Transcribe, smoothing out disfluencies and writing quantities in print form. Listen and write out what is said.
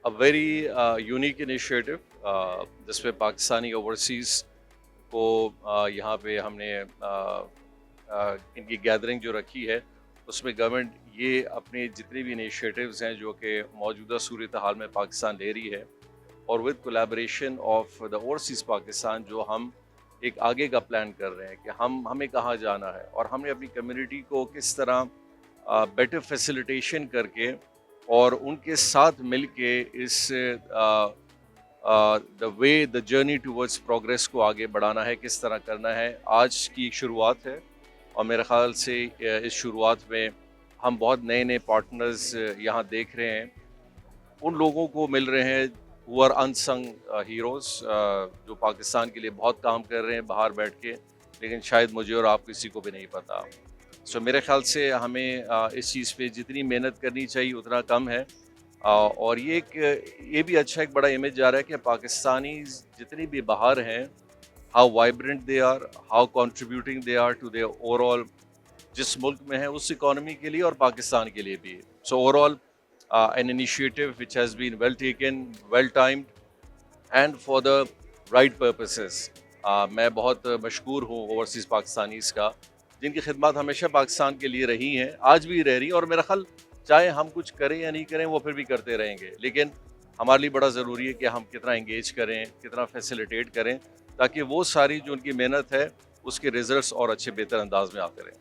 a very unique initiative जिस पे Pakistani overseas को यहाँ पे हमने इनकी गैदरिंग जो रखी है उसमें गवर्नमेंट ये अपने जितने भी इनिशिएटिव्स हैं जो कि मौजूदा सूरत हाल में पाकिस्तान ले रही है और with collaboration of the overseas Pakistan जो हम एक आगे का प्लान कर रहे हैं कि हमें कहाँ जाना है और हमने अपनी कम्युनिटी को किस तरह बेटर फैसिलिटेशन करके और उनके साथ मिल के इस द जर्नी टूवर्ड्स प्रोग्रेस को आगे बढ़ाना है, किस तरह करना है। आज की एक शुरुआत है और मेरे ख़्याल से इस शुरुआत में हम बहुत नए नए पार्टनर्स यहाँ देख रहे हैं, उन लोगों को मिल रहे हैं हु आर अनसंग हीरोज़ जो पाकिस्तान के लिए बहुत काम कर रहे हैं बाहर बैठ के, लेकिन शायद मुझे और आप किसी को भी नहीं पता। सो मेरे ख़्याल से हमें इस चीज़ पे जितनी मेहनत करनी चाहिए उतना कम है। और ये भी अच्छा एक बड़ा इमेज जा रहा है कि पाकिस्तानी जितने भी बाहर हैं, how vibrant they are, how contributing they are to their overall जिस मुल्क में है उस इकोनॉमी के लिए और पाकिस्तान के लिए भी। So overall an initiative which has been well taken, well timed and for the right purposes. मैं बहुत मशकूर हूँ ओवरसीज़ पाकिस्तानीज़ का जिनकी खिदमत हमेशा पाकिस्तान के लिए रही हैं, आज भी रह रही हैं और मेरा ख्याल चाहे हम कुछ करें या नहीं करें वो फिर भी करते रहेंगे, लेकिन हमारे लिए बड़ा ज़रूरी है कि हम कितना इंगेज करें, कितना फैसिलिटेट करें ताकि वो सारी जो उनकी मेहनत है उसके रिजल्ट्स और अच्छे बेहतर अंदाज में आते रहें।